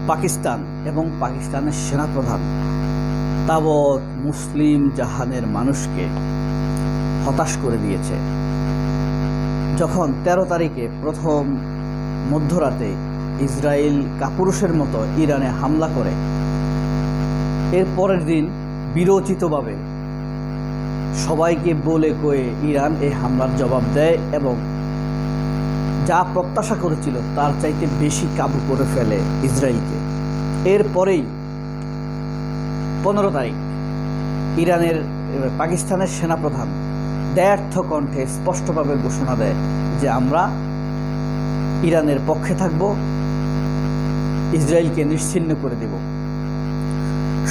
পাকিস্তান এবং পাকিস্তানের সেনাপ্রধান তাবৎ মুসলিম জাহানের মানুষকে হতাশ করে দিয়েছে। যখন 13 তারিখে প্রথম মধ্যরাতে ইসরায়েল কাপুরুষের মতো ইরানে হামলা করে, এর পরের দিন বিরোচিতভাবে সবাইকে বলে কয়ে ইরান এই হামলার জবাব দেয় এবং যা প্রত্যাশা করেছিল তার চাইতে বেশি কাবু করে ফেলে ইসরায়েলকে। এরপরেই 15 তারিখ পাকিস্তানের সেনাপ্রধান দ্ব্যর্থ কণ্ঠে স্পষ্টভাবে ঘোষণা দেয় যে আমরা ইরানের পক্ষে থাকব, ইসরায়েলকে নিশ্চিহ্ন করে দেব।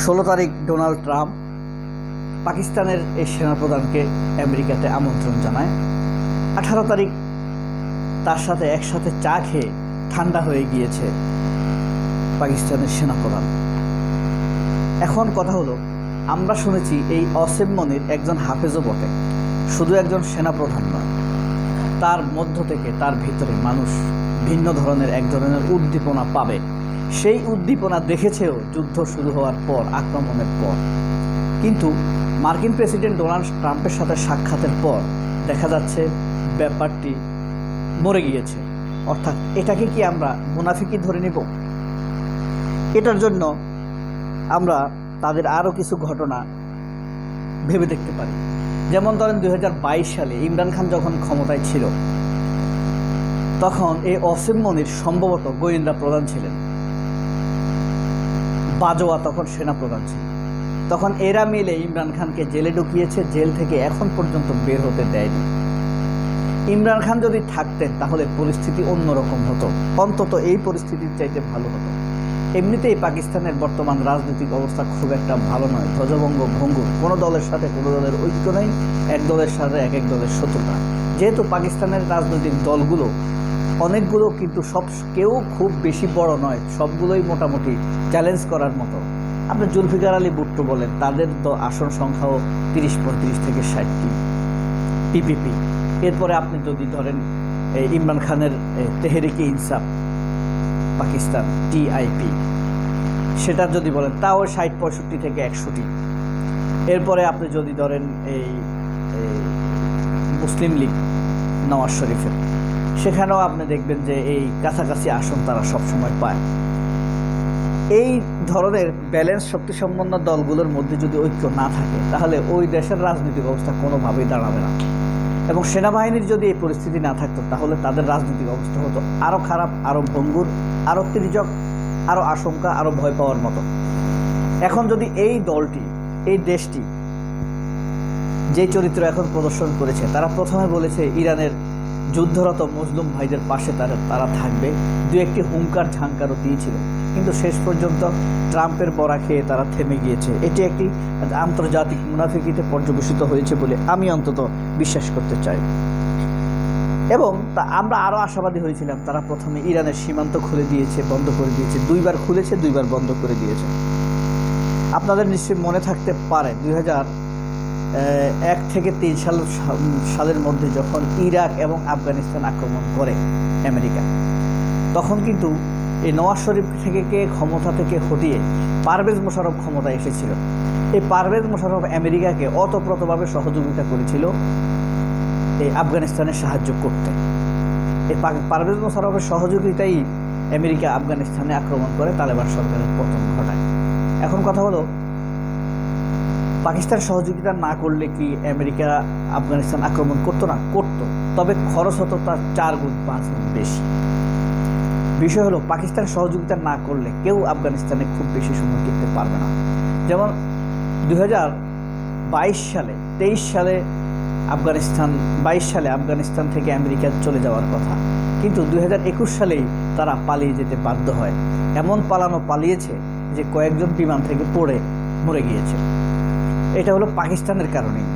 16 তারিখ ডোনাল্ড ট্রাম্প পাকিস্তানের এই সেনাপ্রধানকে আমেরিকাতে আমন্ত্রণ জানায়। 18 তারিখ তার সাথে একসাথে চা খেয়ে ঠান্ডা হয়ে গিয়েছে পাকিস্তানের সেনাপ্রধান। এখন কথা হলো, আমরা শুনেছি এই ওসেম মনির একজন হাফেজও বটে, শুধু একজন সেনাপ্রধান নয়, তার মধ্য থেকে তার ভিতরে মানুষ ভিন্ন ধরনের এক ধরনের উদ্দীপনা পাবে। সেই উদ্দীপনা দেখেছেও যুদ্ধ শুরু হওয়ার পর, আক্রমণের পর। কিন্তু মার্কিন প্রেসিডেন্ট ডোনাল্ড ট্রাম্পের সাথে সাক্ষাতের পর দেখা যাচ্ছে ব্যাপারটি মরে গিয়েছে। অর্থাৎ এটাকে কি আমরা মুনাফিকি ধরে নিব? এটার জন্য আমরা তাদের আরও কিছু ঘটনা ভেবে দেখতে পারি। যেমন ধরেন 2022 সালে ইমরান খান যখন ক্ষমতায় ছিল, তখন এই ওসেম মনির সম্ভবত গোয়েন্দা প্রধান ছিলেন, বাজওয়া তখন সেনাপ্রধান ছিল। তখন এরা মিলে ইমরান খানকে জেলে ঢুকিয়েছে, জেল থেকে এখন পর্যন্ত বের হতে দেয়নি। ইমরান খান যদি থাকতেন তাহলে পরিস্থিতি অন্যরকম হতো, অন্তত এই পরিস্থিতির চাইতে ভালো হতো। এমনিতেই পাকিস্তানের বর্তমান রাজনৈতিক অবস্থা খুব একটা ভালো নয়, ধ্বজভঙ্গ ভঙ্গুর, কোনো দলের সাথে কোনো দলের ঐক্য নেই, এক দলের সাথে এক এক দলের শত্রুতা। যেহেতু পাকিস্তানের রাজনৈতিক দলগুলো অনেকগুলো, কিন্তু কেউ খুব বেশি বড় নয়, সবগুলোই মোটামুটি চ্যালেঞ্জ করার মতো। আপনি জুলফিকার আলী ভুট্টো বলেন, তাদের আসন সংখ্যাও 30-35 থেকে 60টি পিপিপি। এরপরে আপনি যদি ধরেন ইমরান খানের তেহরিকে ইনসাফ পাকিস্তান টিআইপি, সেটা যদি বলেন তাও 60-65 থেকে 100টি। এরপরে আপনি যদি ধরেন এই মুসলিম লীগ নওয়াজ শরীফের, সেখানেও আপনি দেখবেন যে এই কাছাকাছি আসন তারা সবসময় পায়। এই ধরনের ব্যালেন্স শক্তিসম্পন্ন দলগুলোর মধ্যে যদি ঐক্য না থাকে, তাহলে ওই দেশের রাজনৈতিক অবস্থা কোনোভাবেই দাঁড়াবে না। এবং সেনাবাহিনীর যদি এই পরিস্থিতি না থাকতো, তাহলে তাদের রাজনৈতিক অবস্থা হতো আরও খারাপ, আরও ভঙ্গুর, আরও তির্যক, আরও আশঙ্কা, আরও ভয় পাওয়ার মতো। এখন যদি এই দলটি, এই দেশটি যে চরিত্র এখন প্রদর্শন করেছে, তারা প্রথমে বলেছে ইরানের যুদ্ধরত মজলুম ভাইদের পাশে তারা থাকবে, দু একটি হুঙ্কার ঝাঙ্কারও দিয়েছিল, কিন্তু শেষ পর্যন্ত ট্রাম্পের বড়া খেয়ে তারা থেমে গিয়েছে। এটি একটি আন্তর্জাতিক মুনাফিকিতে পর্যবেসিত হয়েছে বলে আমি অন্তত বিশ্বাস করতে চাই। এবং আমরা আরও আশাবাদী হয়েছিলাম, তারা প্রথমে ইরানের সীমান্ত খুলে দিয়েছে, বন্ধ করে দিয়েছে, 2বার খুলেছে, 2বার বন্ধ করে দিয়েছে। আপনাদের নিশ্চয়ই মনে থাকতে পারে 2001 থেকে 3 সালের মধ্যে যখন ইরাক এবং আফগানিস্তান আক্রমণ করে আমেরিকা, তখন কিন্তু এই নওয়াজ শরীফ থেকে ক্ষমতা থেকে হটিয়ে পারভেজ মোশাররফ ক্ষমতায় এসেছিল। এই পারভেজ মোশাররফ আমেরিকাকে অতপ্রতভাবে সহযোগিতা করেছিল এই আফগানিস্তানে সাহায্য করতে। এই পারভেজ মোশাররফের সহযোগিতাই আমেরিকা আফগানিস্তানে আক্রমণ করে তালেবান সরকারের পতন ঘটায়। এখন কথা হলো, পাকিস্তান সহযোগিতা না করলে কি আমেরিকা আফগানিস্তান আক্রমণ করতো না? করতো, তবে খরচ হতো তার 4 গুণ 5 গুণ বেশি। বিষয় হলো, পাকিস্তান সহযোগিতা না করলে কেউ আফগানিস্তানে খুব বেশি সময় টিকতে পারবে না। যেমন 2022 সালে 23 সালে আফগানিস্তান থেকে আমেরিকা চলে যাওয়ার কথা, কিন্তু 2021 সালেই তারা পালিয়ে যেতে বাধ্য হয়। এমন পালিয়েছে যে কয়েকজন বিমান থেকে পড়ে মরে গিয়েছে। এটা হলো পাকিস্তানের কারণেই।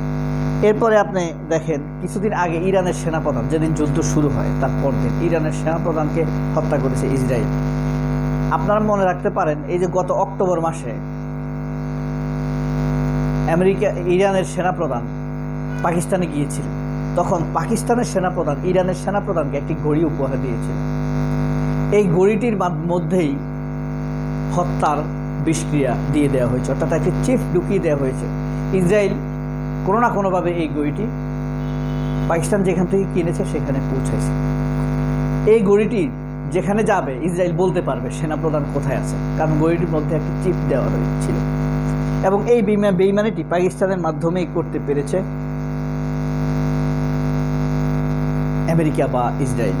এরপরে আপনি দেখেন, কিছুদিন আগে ইরানের সেনাপ্রধান, যেদিন যুদ্ধ শুরু হয় তার পরদিন ইরানের সেনাপ্রধানকে হত্যা করেছে ইসরায়েল। আপনারা মনে রাখতে পারেন, এই যে গত অক্টোবর মাসে ইরানের সেনাপ্রধান পাকিস্তানে গিয়েছিল, তখন পাকিস্তানের সেনাপ্রধান ইরানের সেনাপ্রধানকে একটি ঘড়ি উপহার দিয়েছিল। এই ঘড়িটির মধ্যেই হত্যার বিষক্রিয়া দিয়ে দেওয়া হয়েছে, অর্থাৎ একটি চিপ ঢুকিয়ে দেওয়া হয়েছে। ইসরায়েল কোনো না কোনোভাবে এই গড়িটি পাকিস্তান যেখান থেকে কিনেছে সেখানে পৌঁছাইছে। এই গড়িটি যেখানে যাবে ইসরায়েল বলতে পারবে সেনাপ্রধান কোথায় আছে, কারণ গড়িটির মধ্যে একটি চিপ দেওয়া ছিল। এবং এই বেইমানিটি পাকিস্তানের মাধ্যমেই করতে পেরেছে আমেরিকা বা ইসরায়েল।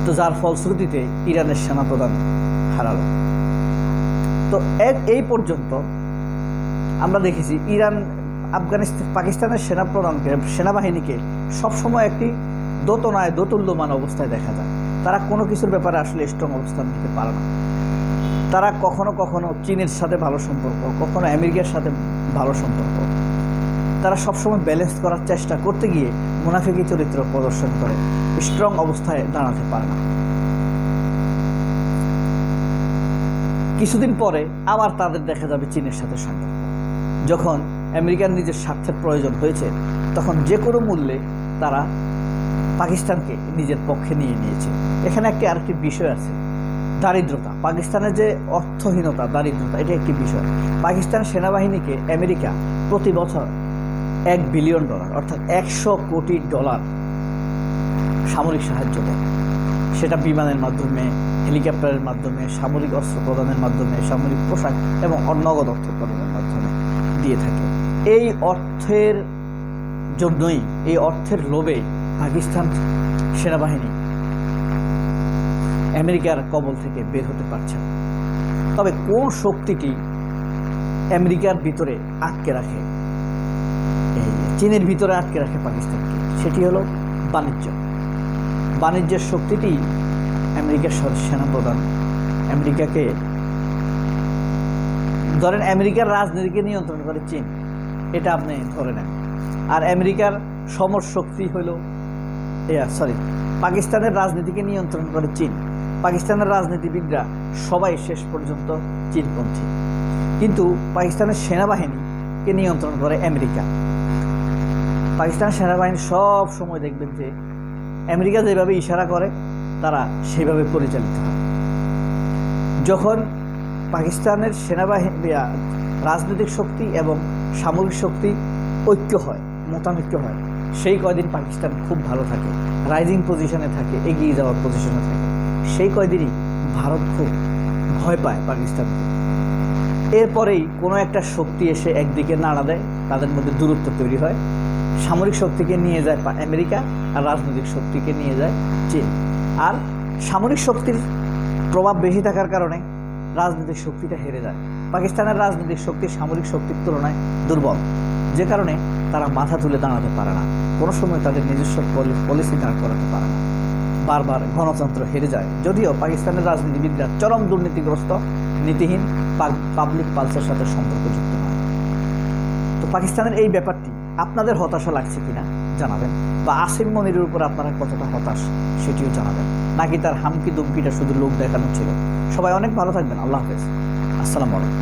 তো যার ফলশ্রুতিতে ইরানের সেনাপ্রধান হারালো। তো এই পর্যন্ত আমরা দেখেছি ইরান পাকিস্তানের সেনাবাহিনীকে সবসময় একটি দোতুল্যমান অবস্থায় দেখা যায়। তারা কোনো কিছুর ব্যাপারে আসলে স্ট্রং অবস্থান নিতে পারে না। তারা কখনো কখনো চীনের সাথে ভালো সম্পর্ক, কখনো আমেরিকার সাথে ভালো সম্পর্ক, তারা সবসময় ব্যালেন্স করার চেষ্টা করতে গিয়ে মুনাফিকি চরিত্র প্রদর্শন করে, স্ট্রং অবস্থায় দাঁড়াতে পারে না। কিছুদিন পরে আবার তাদের দেখা যাবে চীনের সাথে সম্পর্ক। যখন আমেরিকার নিজের স্বার্থের প্রয়োজন হয়েছে তখন যে কোনো মূল্যে তারা পাকিস্তানকে নিজের পক্ষে নিয়ে নিয়েছে। এখানে আরেকটি বিষয় আছে, দারিদ্রতা। পাকিস্তানের যে অর্থহীনতা, দারিদ্রতা, এটা একটি বিষয়। পাকিস্তান সেনাবাহিনীকে আমেরিকা প্রতি বছর $1 বিলিয়ন অর্থাৎ $100 কোটি সামরিক সাহায্য দেয়। সেটা বিমানের মাধ্যমে, হেলিকপ্টারের মাধ্যমে, সামরিক অস্ত্র প্রদানের মাধ্যমে, সামরিক পোশাক এবং নগদ অর্থ প্রদানের মাধ্যমে দিয়ে থাকে। এই অর্থের জন্যই, এই অর্থের লোভে পাকিস্তান সেনাবাহিনী আমেরিকার কবল থেকে বের হতে পারছে না। তবে কোন শক্তিটি আমেরিকার ভিতরে আটকে রাখে, চীনের ভিতরে আটকে রাখে পাকিস্তানকে, সেটি হলো বাণিজ্যের শক্তিটি আমেরিকার সেনাপ্রধান আমেরিকাকে, ধরেন আমেরিকার রাজনীতিকে নিয়ন্ত্রণ করে চীন, এটা আপনি ধরে নেন। আর আমেরিকার সমর শক্তি হলো পাকিস্তানের রাজনীতিকে নিয়ন্ত্রণ করে চীন। পাকিস্তানের রাজনীতিবিদরা সবাই শেষ পর্যন্ত চীনপন্থী, কিন্তু পাকিস্তানের সেনাবাহিনীকে নিয়ন্ত্রণ করে আমেরিকা। পাকিস্তান সেনাবাহিনী সব সময় দেখবেন যে আমেরিকা যেভাবে ইশারা করে তারা সেভাবে পরিচালিত হয়। যখন পাকিস্তানের সেনাবাহিনী রাজনৈতিক শক্তি এবং সামরিক শক্তি মতানৈক্য হয়, সেই কয়দিন পাকিস্তান খুব ভালো থাকে, রাইজিং পজিশনে থাকে, এগিয়ে যাওয়ার পজিশনে থাকে। সেই কয়দিনই ভারত খুব ভয় পায় পাকিস্তানকে। এরপরেই কোনো একটা শক্তি এসে একদিকে নাড়া দেয়, তাদের মধ্যে দূরত্ব তৈরি হয়। সামরিক শক্তিকে নিয়ে যায় আমেরিকা, আর রাজনৈতিক শক্তিকে নিয়ে যায় চীন। আর সামরিক শক্তির প্রভাব বেশি থাকার কারণে রাজনৈতিক শক্তিটা হেরে যায়। পাকিস্তানের রাজনৈতিক শক্তি সামরিক শক্তির তুলনায় দুর্বল, যে কারণে তারা মাথা তুলে দাঁড়াতে পারে না, কোনো সময় তাদের নিজস্ব পলিসি দাঁড় করাতে পারে না, বারবার গণতন্ত্র হেরে যায়। যদিও পাকিস্তানের রাজনীতিবিদরা চরম দুর্নীতিগ্রস্ত, নীতিহীন, পাবলিক পালসের সাথে সম্পর্কযুক্ত নয়। তো পাকিস্তানের এই ব্যাপারটি আপনাদের হতাশা লাগছে কিনা জানাবেন, বা আসিম মনিরের উপর আপনারা কতটা হতাশ সেটিও জানাবেন, নাকি তার হামকি দুমকিটা শুধু লোক দেখানো ছিল। সবাই অনেক ভালো থাকবেন। আল্লাহ হাফেজ। আসসালামু আলাইকুম।